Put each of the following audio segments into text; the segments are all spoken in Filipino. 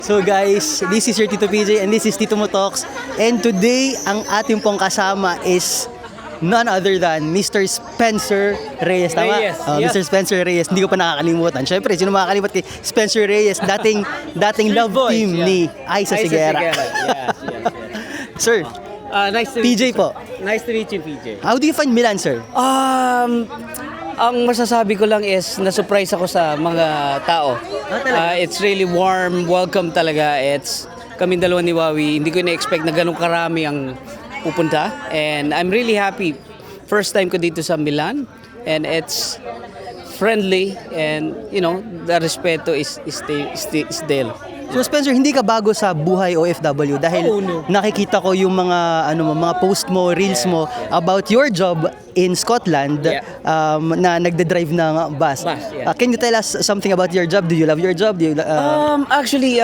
So guys, this is your Tito PJ and this is Tito Mo Talks. And today, ang ating pong kasama is none other than Mr. Spencer Reyes. Tama? Reyes, yes. Mr. Spencer Reyes, hindi ko pa nakakalimutan. Siyempre, sino makakalimutan kay Spencer Reyes, dating love Boys, team yeah. ni Aiza Sigera. Yes. Sir, Nice to PJ meet you, po. sir. Nice to meet you, PJ. How do you find Milan, sir? Ang masasabi ko lang is na-surprise ako sa mga tao. Talaga? It's really warm, welcome talaga. Kaming dalawa ni Wawi, hindi ko na-expect na ganun karami ang pupunta. And I'm really happy. First time ko dito sa Milan. And it's friendly and, the respeto is there. So Spencer, hindi ka bago sa buhay OFW dahil Oh, no. nakikita ko yung mga post mo, reels mo about your job in Scotland Yeah. na nagde-drive ng bus. Yeah. Can you tell us something about your job? Do you love your job? Do you, Actually,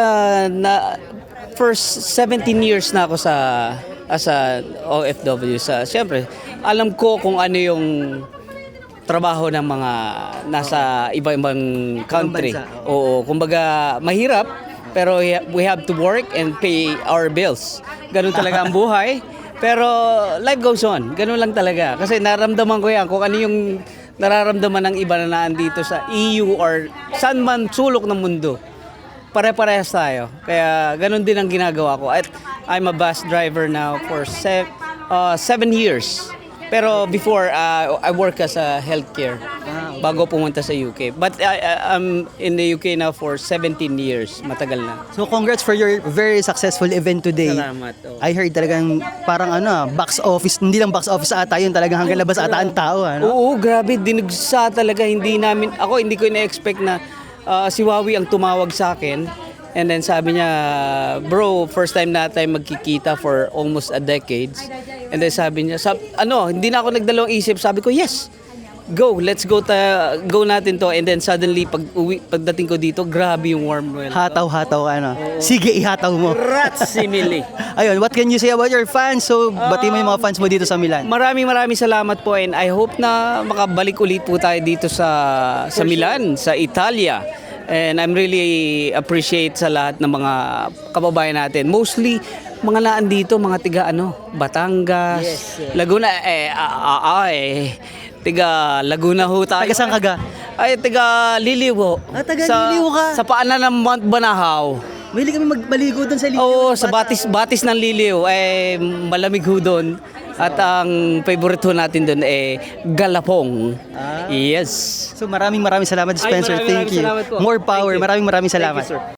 first 17 years na ako as a OFW. Siyempre, alam ko kung ano yung trabaho ng mga nasa iba-ibang country. bansa, Oo, kumbaga mahirap, pero we have to work and pay our bills. Ganun talaga ang buhay. Pero life goes on. Ganun lang talaga. Kasi naramdaman ko yan kung ano yung nararamdaman ng iba na naandito sa EU or saan man sulok ng mundo. Pare-parehas tayo. Kaya ganun din ang ginagawa ko. At I'm a bus driver now for 7 years. Pero before, I work as a healthcare bago pumunta sa UK. But I'm in the UK now for 17 years. Matagal na. so congrats for your very successful event today. Salamat. Oh. I heard talagang parang box office, hindi lang box office ata yun, talagang hanggang labas ata ang tao. Oo, grabe. Dinugsa talaga. Hindi ko ina-expect na si Wawi ang tumawag sa akin. And then sabi niya, bro, first time na tayo magkikita for almost a decade. And then sabi niya, hindi na ako nagdalawang isip. Sabi ko, yes, let's go natin to. And then suddenly, pagdating ko dito, grabe yung warm welcome. Hataw-hataw ka Sige, ihataw mo. Ratsimili. Ayun, what can you say about your fans? So, bati mo yung mga fans mo dito sa Milan. Maraming salamat po and I hope na makabalik ulit po tayo dito sa Milan, sa Italia. And I'm really appreciate sa lahat ng mga kababayan natin. Mostly mga naandito, mga tiga Batangas, Yes. Laguna tiga Laguna ho tayo. Taga saan ka ga? Ay, tiga Liliw ho. Taga Liliw ka? Sa paanan ng Mount Banahaw. Mahilig kami magbaligo doon sa Liliw. Oo, sa batis ng Liliw, malamig ho doon. At ang favorite ho natin doon Galapong. Yes. So maraming salamat Spencer. Maraming Thank you. salamat po. More power. Thank you. Maraming salamat. Thank you, sir.